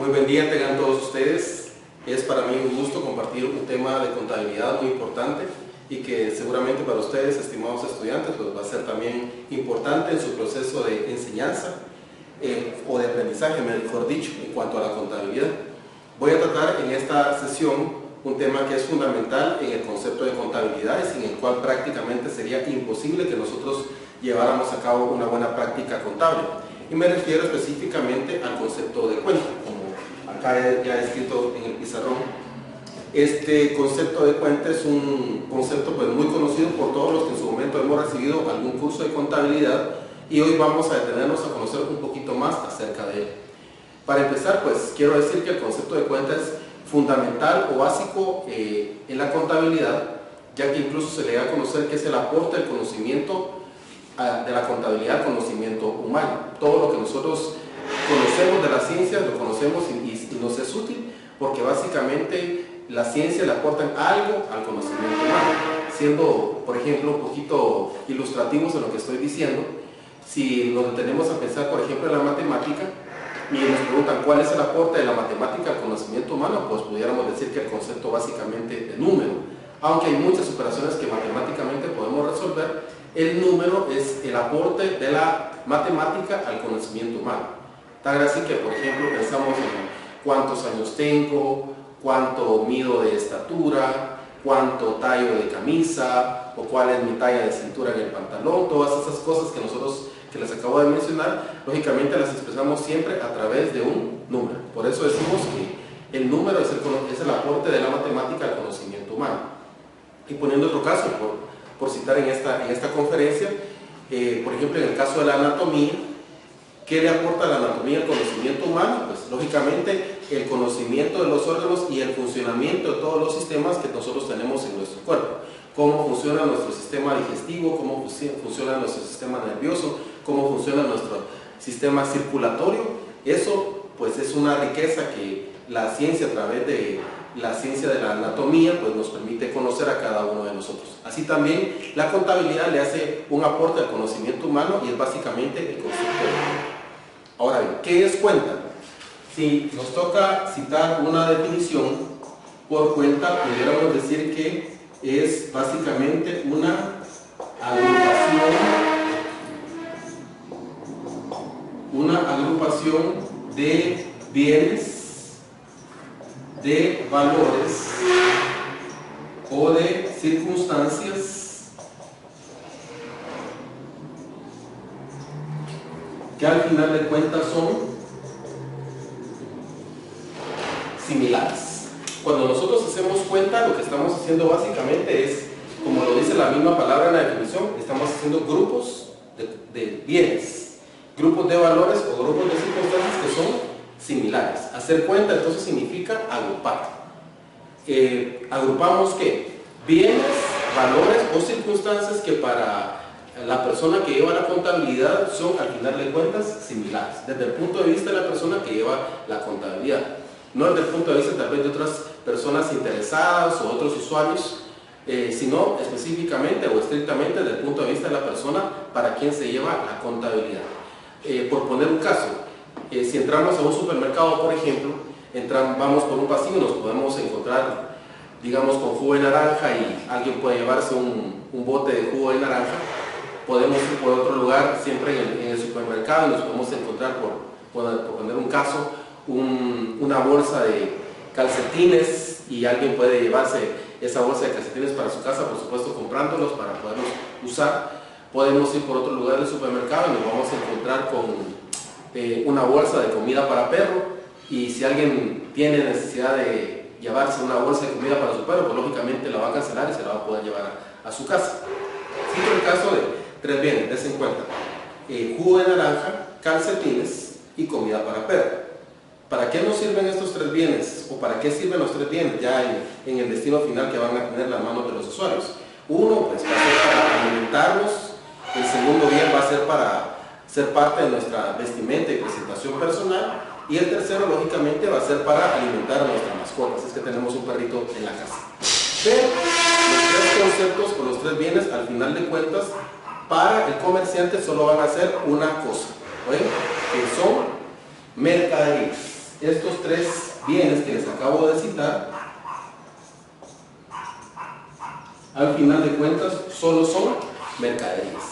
Muy buen día tengan todos ustedes. Es para mí un gusto compartir un tema de contabilidad muy importante y que seguramente para ustedes, estimados estudiantes, pues va a ser también importante en su proceso de enseñanza o de aprendizaje, mejor dicho, en cuanto a la contabilidad. Voy a tratar en esta sesión un tema que es fundamental en el concepto de contabilidad y sin el cual prácticamente sería imposible que nosotros lleváramos a cabo una buena práctica contable. Y me refiero específicamente al concepto de cuenta, como acá ya he escrito en el pizarrón. Este concepto de cuenta es un concepto pues muy conocido por todos los que en su momento hemos recibido algún curso de contabilidad y hoy vamos a detenernos a conocer un poquito más acerca de él. Para empezar, pues quiero decir que el concepto de cuenta es fundamental o básico en la contabilidad, ya que incluso se le da a conocer que es el aporte del conocimiento de la contabilidad al conocimiento humano. Todo lo que nosotros conocemos de la ciencia lo conocemos y nos es útil porque básicamente la ciencia le aporta algo al conocimiento humano. Siendo, por ejemplo, un poquito ilustrativos en lo que estoy diciendo, si nos detenemos a pensar, por ejemplo, en la matemática y nos preguntan cuál es el aporte de la matemática al conocimiento humano, pues pudiéramos decir que el concepto básicamente de número. Aunque hay muchas operaciones que matemáticamente podemos resolver, el número es el aporte de la matemática al conocimiento humano. Tal así que, por ejemplo, pensamos en cuántos años tengo, cuánto mido de estatura, cuánto tallo de camisa, o cuál es mi talla de cintura en el pantalón. Todas esas cosas que nosotros, que les acabo de mencionar, lógicamente las expresamos siempre a través de un número. Por eso decimos que el número es el aporte de la matemática al conocimiento humano. Y poniendo otro caso, por citar en esta conferencia, por ejemplo, en el caso de la anatomía, ¿qué le aporta la anatomía al conocimiento humano? Pues lógicamente el conocimiento de los órganos y el funcionamiento de todos los sistemas que nosotros tenemos en nuestro cuerpo. Cómo funciona nuestro sistema digestivo, cómo funciona nuestro sistema nervioso, cómo funciona nuestro sistema circulatorio. Eso pues es una riqueza que la ciencia, a través de la ciencia de la anatomía, pues nos permite conocer a cada uno de nosotros. Así también la contabilidad le hace un aporte al conocimiento humano y es básicamente el concepto de cuenta. Ahora bien, ¿qué es cuenta? Si nos toca citar una definición por cuenta, pudiéramos decir que es básicamente una agrupación de bienes, de valores o de circunstancias que al final de cuentas son similares. Cuando nosotros hacemos cuenta, lo que estamos haciendo básicamente es, como lo dice la misma palabra en la definición, estamos haciendo grupos de bienes, grupos de valores o grupos de circunstancias que son similares. Hacer cuenta entonces significa agrupar. ¿Agrupamos qué? Bienes, valores o circunstancias que para la persona que lleva la contabilidad son al final de cuentas similares, desde el punto de vista de la persona que lleva la contabilidad, no desde el punto de vista tal vez de otras personas interesadas o otros usuarios, sino específicamente o estrictamente desde el punto de vista de la persona para quien se lleva la contabilidad. Por poner un caso, si entramos a un supermercado, por ejemplo, vamos por un pasillo y nos podemos encontrar, digamos, con jugo de naranja y alguien puede llevarse un bote de jugo de naranja. Podemos ir por otro lugar, siempre en el supermercado, y nos podemos encontrar, por poner un caso, una bolsa de calcetines y alguien puede llevarse esa bolsa de calcetines para su casa, por supuesto comprándolos para poderlos usar. Podemos ir por otro lugar del supermercado y nos vamos a encontrar con una bolsa de comida para perro, y si alguien tiene necesidad de llevarse una bolsa de comida para su perro, pues lógicamente la va a cancelar y se la va a poder llevar a su casa. Cito el caso de tres bienes, des en cuenta: jugo de naranja, calcetines y comida para perro. ¿Para qué nos sirven estos tres bienes? ¿O para qué sirven los tres bienes ya en el destino final que van a tener las manos de los usuarios? Uno, pues va a ser para alimentarnos. El segundo bien va a ser para ser parte de nuestra vestimenta y presentación personal, y el tercero lógicamente va a ser para alimentar a nuestra mascota, si es que tenemos un perrito en la casa. Pero los tres conceptos o los tres bienes, al final de cuentas, para el comerciante solo van a hacer una cosa, ¿oye? Que son mercaderías. estos tres bienes que les acabo de citar, al final de cuentas solo son mercaderías.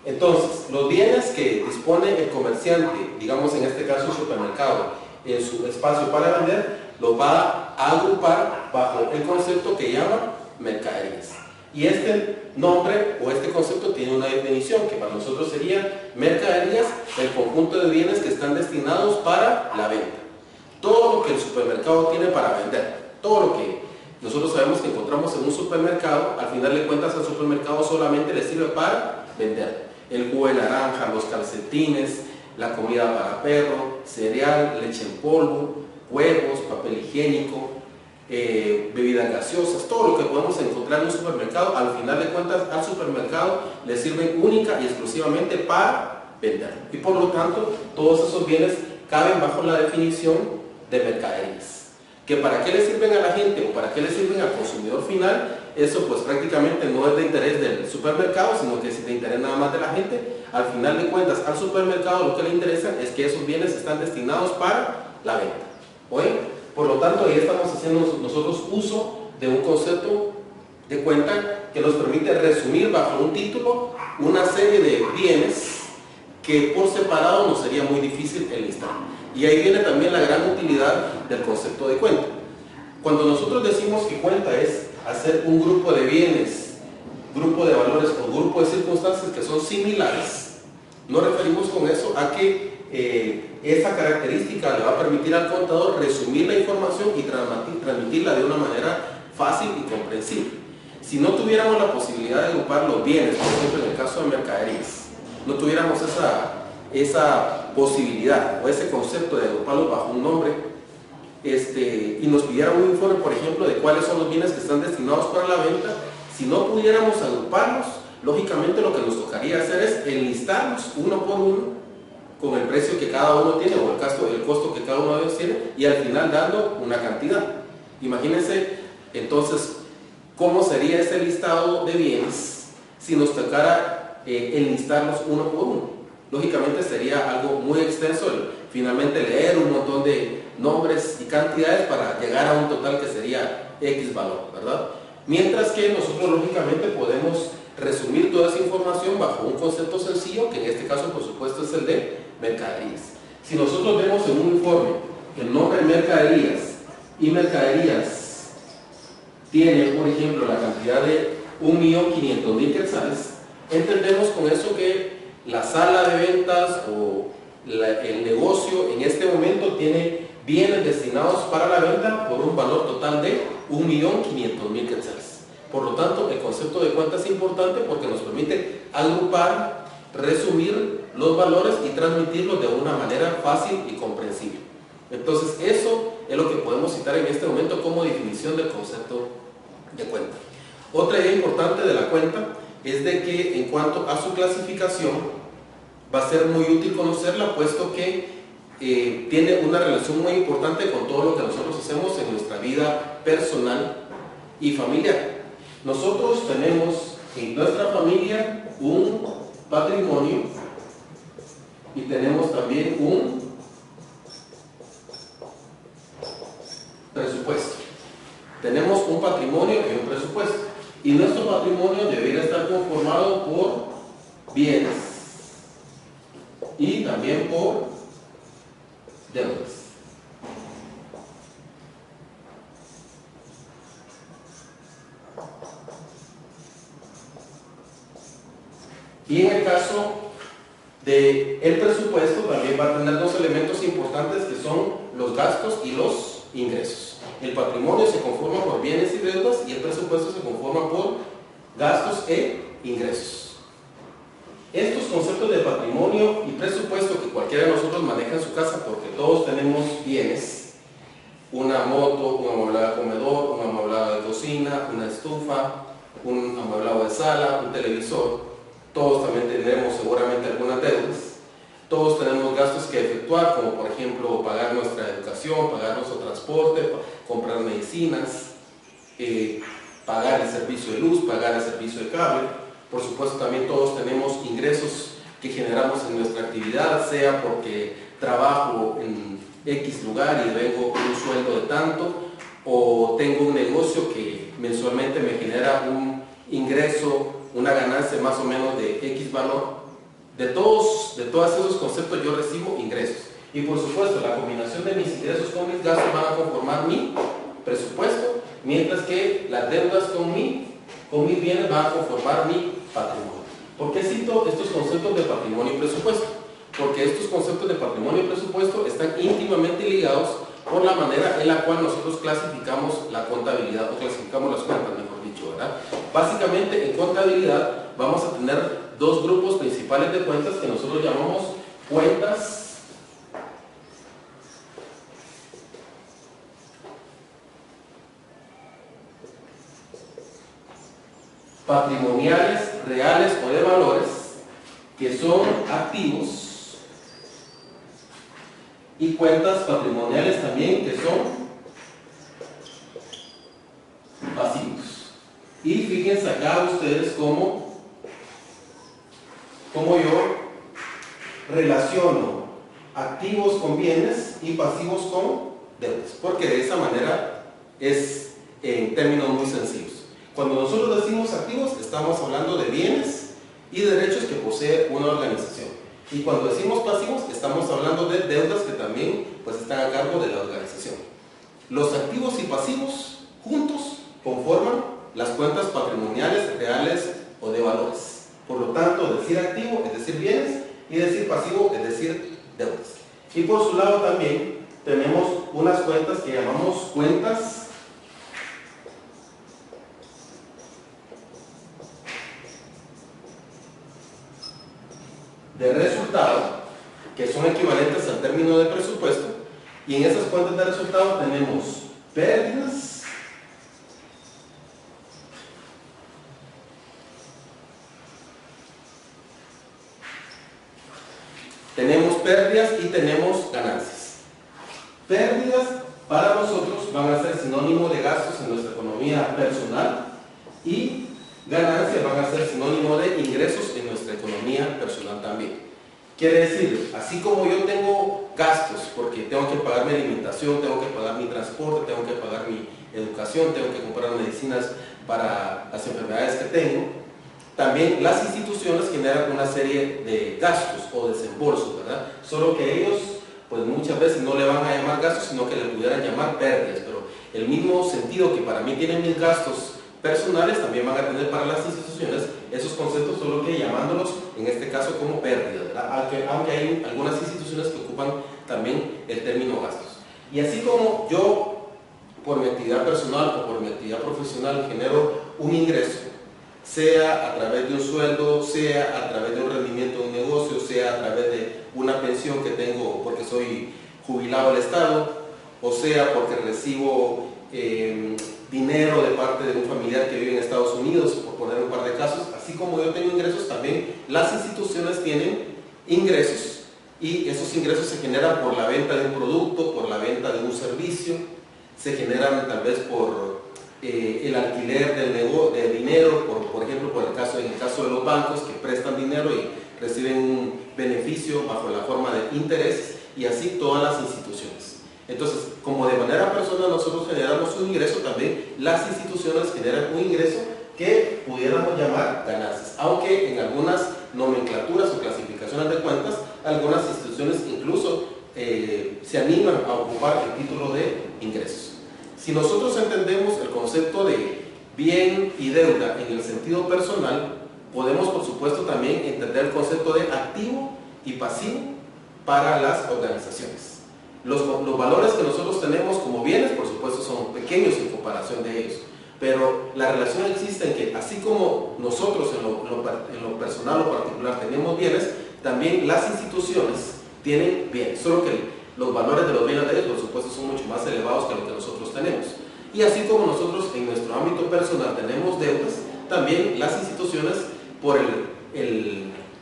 Entonces, los bienes que dispone el comerciante, digamos en este caso el supermercado, en su espacio para vender, los va a agrupar bajo el concepto que llama mercaderías. Y este nombre o este concepto tiene una definición que para nosotros sería mercaderías, el conjunto de bienes que están destinados para la venta. Todo lo que el supermercado tiene para vender, todo lo que nosotros sabemos que encontramos en un supermercado, al final de cuentas al supermercado solamente le sirve para vender. El jugo de naranja, los calcetines, la comida para perro, cereal, leche en polvo, huevos, papel higiénico, bebidas gaseosas, todo lo que podemos encontrar en un supermercado, al final de cuentas al supermercado le sirven única y exclusivamente para vender. Y por lo tanto, todos esos bienes caben bajo la definición de mercaderías. Que para qué le sirven a la gente o para qué le sirven al consumidor final, eso pues prácticamente no es de interés del supermercado, sino que es de interés nada más de la gente. Al final de cuentas, al supermercado lo que le interesa es que esos bienes están destinados para la venta. ¿Oye? Por lo tanto, ahí estamos haciendo nosotros uso de un concepto de cuenta que nos permite resumir bajo un título una serie de bienes que por separado nos sería muy difícil enlistar. Y ahí viene también la gran utilidad del concepto de cuenta. Cuando nosotros decimos que cuenta es hacer un grupo de bienes, grupo de valores o grupo de circunstancias que son similares, nos referimos con eso a que esa característica le va a permitir al contador resumir la información y transmitirla de una manera fácil y comprensible. Si no tuviéramos la posibilidad de agrupar los bienes, por ejemplo en el caso de mercaderías, no tuviéramos esa posibilidad o ese concepto de agruparlos bajo un nombre, y nos pidieran un informe, por ejemplo, de cuáles son los bienes que están destinados para la venta, si no pudiéramos agruparlos, lógicamente lo que nos tocaría hacer es enlistarlos uno por uno con el precio que cada uno tiene o el costo que cada uno de ellos tiene y al final dando una cantidad. Imagínense entonces cómo sería ese listado de bienes si nos tocara enlistarlos uno por uno. Lógicamente sería algo muy extenso finalmente leer un montón de nombres y cantidades para llegar a un total que sería X valor, ¿verdad? Mientras que nosotros lógicamente podemos resumir toda esa información bajo un concepto sencillo, que en este caso por supuesto es el de mercaderías. Si nosotros vemos en un informe el nombre mercaderías y mercaderías tiene, por ejemplo, la cantidad de 1.500.000 quetzales, entendemos con eso que la sala de ventas o el negocio en este momento tiene bienes destinados para la venta por un valor total de 1.500.000 quetzales. Por lo tanto, el concepto de cuenta es importante porque nos permite agrupar, resumir los valores y transmitirlos de una manera fácil y comprensible. Entonces, eso es lo que podemos citar en este momento como definición del concepto de cuenta. Otra idea importante de la cuenta es de que en cuanto a su clasificación va a ser muy útil conocerla, puesto que tiene una relación muy importante con todo lo que nosotros hacemos en nuestra vida personal y familiar. Nosotros tenemos en nuestra familia un patrimonio y tenemos también un presupuesto. Tenemos un patrimonio y un presupuesto. Y nuestro patrimonio debería estar conformado por bienes y también por deudas. Y en el caso del presupuesto también va a tener dos elementos importantes que son los gastos y los ingresos. El patrimonio se conforma por bienes y deudas y el presupuesto se conforma por gastos e ingresos. Estos conceptos de patrimonio y presupuesto que cualquiera de nosotros maneja en su casa, porque todos tenemos bienes, una moto, un amueblado de comedor, un amueblado de cocina, una estufa, un amueblado de sala, un televisor. Todos también tenemos seguramente algunas deudas. Todos tenemos gastos que efectuar, como por ejemplo pagar nuestra educación, pagar nuestro transporte, comprar medicinas, pagar el servicio de luz, pagar el servicio de cable. Por supuesto también todos tenemos ingresos que generamos en nuestra actividad, sea porque trabajo en X lugar y vengo con un sueldo de tanto, o tengo un negocio que mensualmente me genera un ingreso, una ganancia más o menos de X valor. De todos esos conceptos yo recibo ingresos. Y por supuesto, la combinación de mis ingresos con mis gastos van a conformar mi presupuesto, mientras que las deudas con mis bienes van a conformar mi patrimonio. ¿Por qué cito estos conceptos de patrimonio y presupuesto? Porque estos conceptos de patrimonio y presupuesto están íntimamente ligados por la manera en la cual nosotros clasificamos la contabilidad, o clasificamos las cuentas, mejor dicho, ¿verdad? Básicamente, en contabilidad vamos a tener dos grupos principales de cuentas que nosotros llamamos cuentas patrimoniales, reales o de valores, que son activos, y cuentas patrimoniales también que son pasivos. Y fíjense acá ustedes cómo yo relaciono activos con bienes y pasivos con deudas, porque de esa manera es en términos muy sencillos. Cuando nosotros decimos activos, estamos hablando de bienes y derechos que posee una organización. Y cuando decimos pasivos, estamos hablando de deudas que también pues, están a cargo de la organización. Los activos y pasivos juntos conforman las cuentas patrimoniales, reales o de valores. Por lo tanto, decir activo es decir bienes y decir pasivo es decir deudas. Y por su lado también tenemos unas cuentas que llamamos cuentas de resultado, que son equivalentes al término de presupuesto, y en esas cuentas de resultado tenemos pérdidas, y tenemos ganancias. Pérdidas para nosotros van a ser sinónimo de gastos en nuestra economía personal y ganancias van a ser sinónimo de ingresos en nuestra economía personal también. Quiere decir, así como yo tengo gastos, porque tengo que pagar mi alimentación, tengo que pagar mi transporte, tengo que pagar mi educación, tengo que comprar medicinas para las enfermedades que tengo, también las instituciones generan una serie de gastos o desembolsos, ¿verdad? Solo que ellos, pues muchas veces no le van a llamar gastos, sino que le pudieran llamar pérdidas, pero el mismo sentido que para mí tienen mis gastos personales también van a tener para las instituciones esos conceptos, solo que llamándolos en este caso como pérdidas, ¿verdad? Aunque hay algunas instituciones que ocupan también el término gastos. Y así como yo por mi actividad personal o por mi actividad profesional genero un ingreso, sea a través de un sueldo, sea a través de un rendimiento de un negocio, sea a través de una pensión que tengo porque soy jubilado del Estado, o sea porque recibo dinero de parte de un familiar que vive en Estados Unidos, por poner un par de casos. Así como yo tengo ingresos, también las instituciones tienen ingresos, y esos ingresos se generan por la venta de un producto, por la venta de un servicio, se generan tal vez por el alquiler de dinero, por ejemplo, en el caso de los bancos que prestan dinero y reciben un beneficio bajo la forma de interés, y así todas las instituciones. Entonces, como de manera personal nosotros generamos un ingreso, también las instituciones generan un ingreso que pudiéramos llamar ganancias, aunque en algunas nomenclaturas o clasificaciones de cuentas, algunas instituciones incluso se animan a ocupar el título de ingresos. Si nosotros entendemos el concepto de bien y deuda en el sentido personal, podemos por supuesto también entender el concepto de activo y pasivo para las organizaciones. Los valores que nosotros tenemos como bienes, por supuesto, son pequeños en comparación de ellos, pero la relación existe en que así como nosotros en lo personal o particular tenemos bienes, también las instituciones tienen bienes, solo que los valores de los bienes de ellos, por supuesto, son mucho más elevados que lo que nosotros tenemos. Y así como nosotros en nuestro ámbito personal tenemos deudas, también las instituciones, por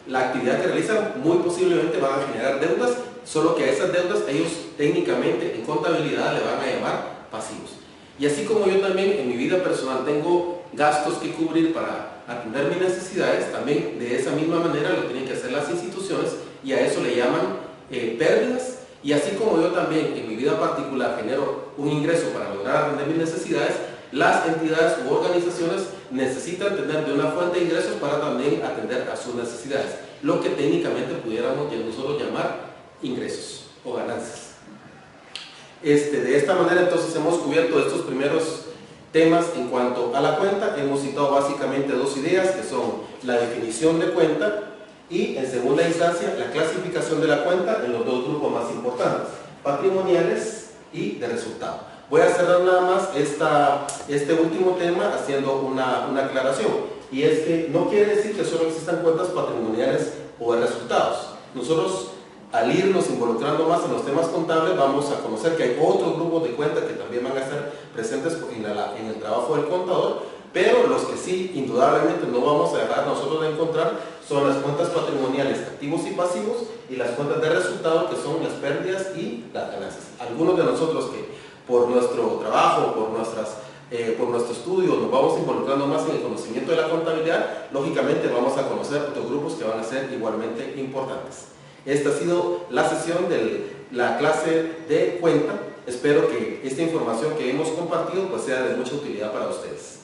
la actividad que realizan, muy posiblemente van a generar deudas, solo que a esas deudas ellos técnicamente en contabilidad le van a llamar pasivos. Y así como yo también en mi vida personal tengo gastos que cubrir para atender mis necesidades, también de esa misma manera lo tienen que hacer las instituciones, y a eso le llaman pérdidas, Y así como yo también en mi vida particular genero un ingreso para lograr atender mis necesidades, las entidades u organizaciones necesitan tener de una fuente de ingresos para también atender a sus necesidades, lo que técnicamente pudiéramos nosotros llamar ingresos o ganancias. De esta manera entonces hemos cubierto estos primeros temas en cuanto a la cuenta. Hemos citado básicamente dos ideas, que son la definición de cuenta y, en segunda instancia, la clasificación de la cuenta en los dos grupos más importantes, patrimoniales y de resultado. Voy a cerrar nada más este último tema haciendo una aclaración, y es que no quiere decir que solo existan cuentas patrimoniales o de resultados. Nosotros, al irnos involucrando más en los temas contables, vamos a conocer que hay otros grupos de cuentas que también van a estar presentes en el trabajo del contador, pero los que sí, indudablemente, no vamos a dejar nosotros de encontrar son las cuentas patrimoniales, activos y pasivos, y las cuentas de resultado, que son las pérdidas y las ganancias. Algunos de nosotros que por nuestro trabajo, por nuestro estudio, nos vamos involucrando más en el conocimiento de la contabilidad, lógicamente vamos a conocer otros grupos que van a ser igualmente importantes. Esta ha sido la sesión de la clase de cuenta. Espero que esta información que hemos compartido pues sea de mucha utilidad para ustedes.